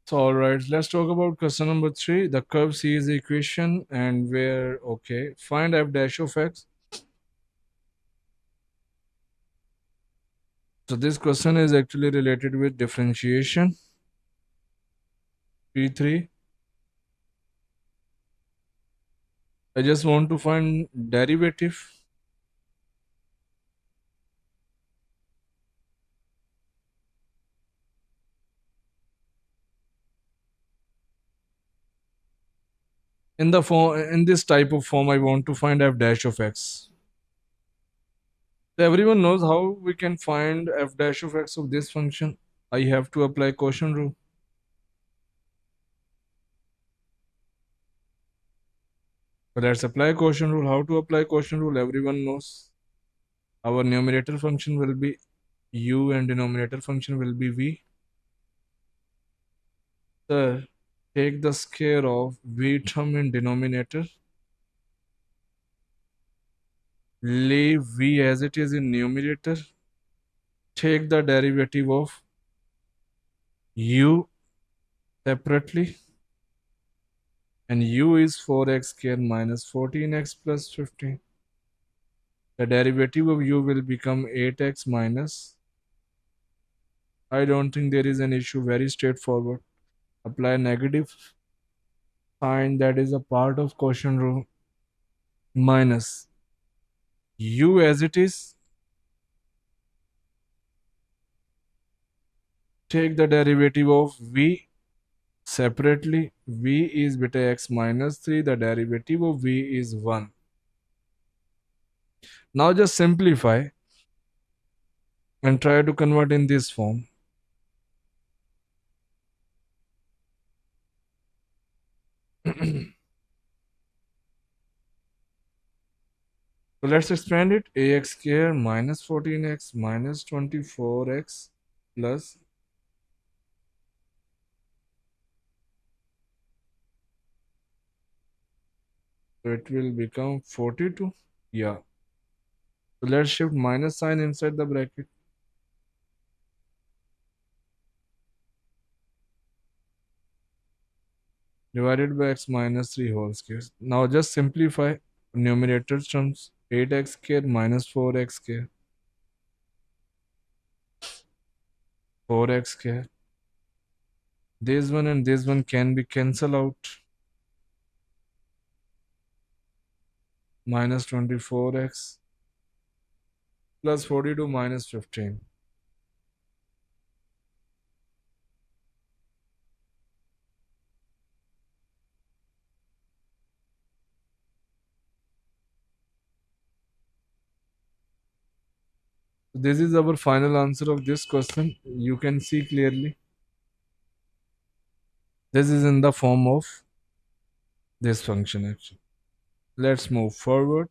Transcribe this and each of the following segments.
So, all right, let's talk about question number 3. The curve C is the equation, and where, okay, find f dash of x. So, this question is actually related with differentiation, P3. I just want to find derivative. In this type of form, I want to find f dash of x. So everyone knows how we can find f dash of x of this function. I have to apply quotient rule. So let's apply quotient rule. How to apply quotient rule? Everyone knows. Our numerator function will be u and denominator function will be v. So take the square of v term in denominator. Leave v as it is in numerator. Take the derivative of u separately. And u is 4x square minus 14x plus 15. The derivative of u will become 8x minus. I don't think there is an issue, very straightforward. Apply negative sign, that is a part of quotient rule, minus u as it is. Take the derivative of v separately. V is beta x minus 3. The derivative of v is 1. Now just simplify and try to convert in this form. So let's expand it. Ax square minus 14x minus 24x plus, so it will become 42. Yeah. So let's shift minus sign inside the bracket. Divided by x minus 3 whole square. Now just simplify numerator terms. 8x square minus 4x square. 4x square. This one and this one can be cancelled out. Minus 24x plus 42 minus 15. This is our final answer of this question. You can see clearly. This is in the form of this function actually. Let's move forward.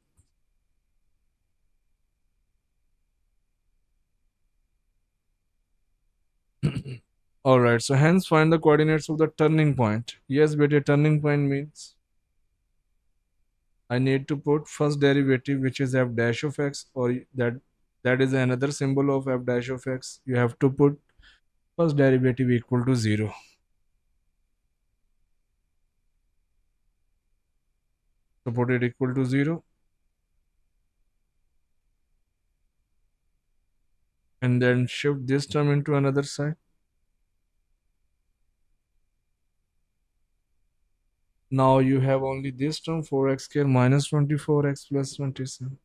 Alright, so hence find the coordinates of the turning point. Yes, but a turning point means I need to put first derivative, which is f dash of x, or that is another symbol of f dash of x. You have to put first derivative equal to 0. So put it equal to 0. And then shift this term into another side. Now you have only this term, 4x square minus 24x plus 27.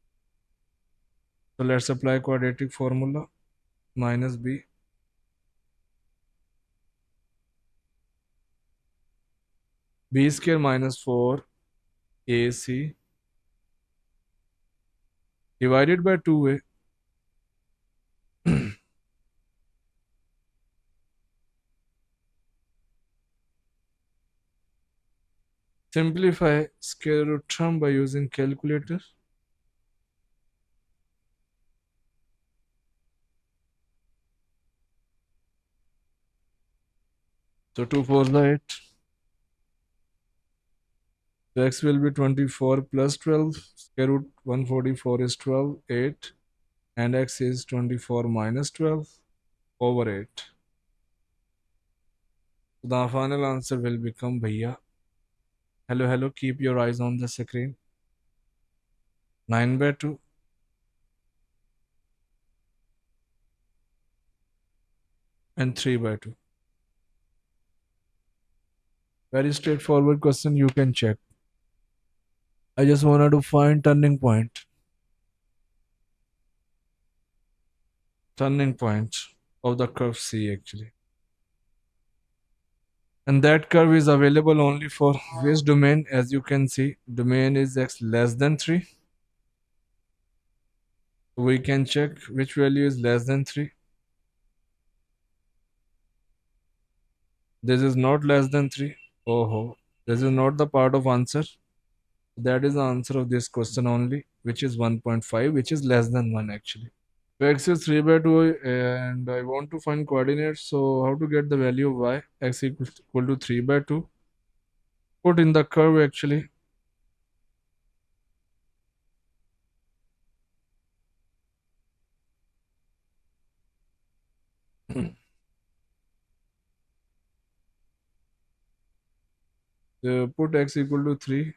So let's apply quadratic formula. Minus b. B square minus 4 AC divided by 2a. Simplify square root term by using calculator. So 2 4 are 8. So x will be 24 plus 12. Square root 144 is 12, 8. And x is 24 minus 12 over 8. The final answer will become bhaiya. Hello, hello. Keep your eyes on the screen. 9 by 2 and 3 by 2. Very straightforward question. You can check. I just wanted to find turning point. Turning point of the curve C actually. And that curve is available only for which domain? As you can see, domain is x less than 3. We can check which value is less than 3. This is not less than 3. Oh, this is not the part of answer. That is the answer of this question only, which is 1.5, which is less than 1 actually. So x is 3 by 2 and I want to find coordinates. So how to get the value of y? X equal to 3 by 2. Put in the curve actually. Put x equal to 3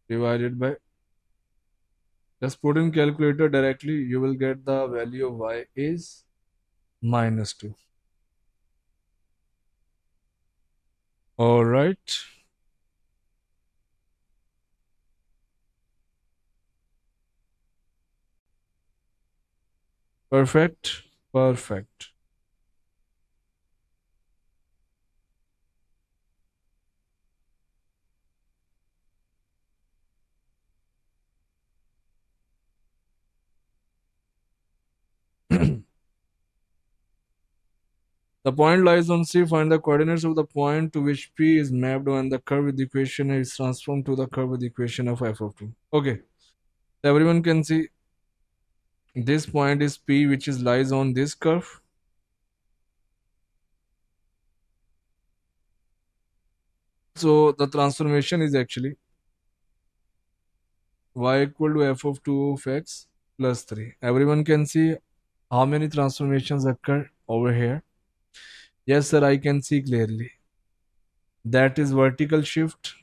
divided by, just put in calculator directly, you will get the value of y is -2. All right. Perfect. Perfect. The point lies on C. Find the coordinates of the point to which P is mapped when the curve with the equation is transformed to the curve with the equation of f of 2. Okay. Everyone can see this point is P, which is lies on this curve. So the transformation is actually y equal to f of 2 of x plus 3. Everyone can see how many transformations occur over here. Yes, sir, I can see clearly. That is vertical shift,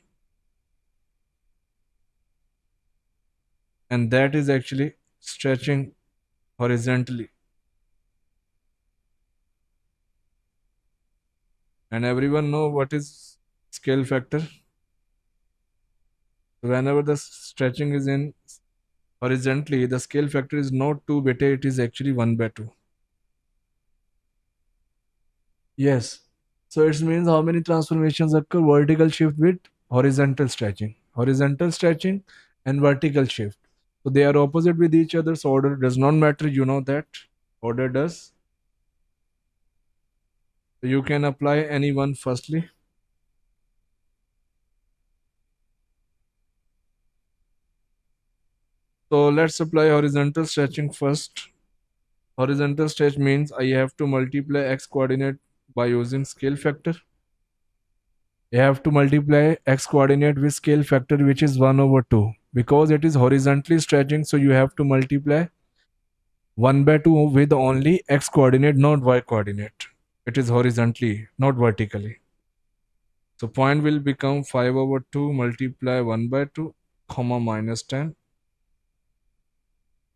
and that is actually stretching horizontally. And everyone know what is scale factor. Whenever the stretching is in horizontally, the scale factor is not 2 beta, it is actually 1 by 2. Yes. So it means how many transformations occur? Vertical shift with horizontal stretching. Horizontal stretching and vertical shift. So they are opposite with each other's order. Does not matter, you know that. Order does. So you can apply any one firstly. So let's apply horizontal stretching first. Horizontal stretch means I have to multiply x coordinate by using scale factor. I have to multiply x coordinate with scale factor, which is 1 over 2. Because it is horizontally stretching, so you have to multiply 1 by 2 with only x coordinate, not y coordinate. It is horizontally, not vertically. So point will become 5 over 2 multiply 1 by 2, comma minus 10.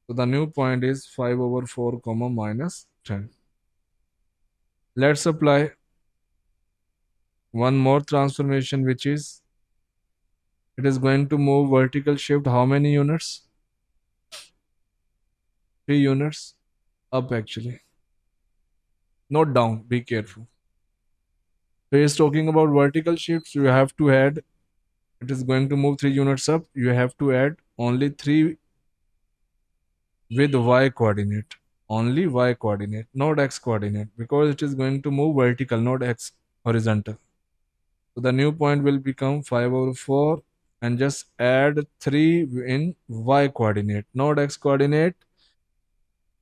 So the new point is 5 over 4, comma minus 10. Let's apply one more transformation, which is it is going to move vertical shift how many units? 3 units up actually. Not down, be careful. So he's talking about vertical shifts. You have to add, it is going to move 3 units up. You have to add only 3 with y coordinate. Only y coordinate, not x coordinate, because it is going to move vertical, not x horizontal. So the new point will become 5 over 4 and just add 3 in y coordinate, not x coordinate.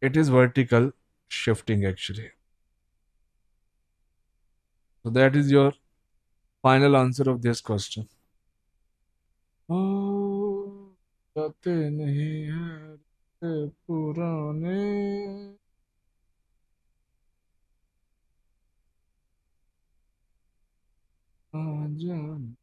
It is vertical shifting actually. So that is your final answer of this question. Oh, जाते नहीं है पुराने आ जान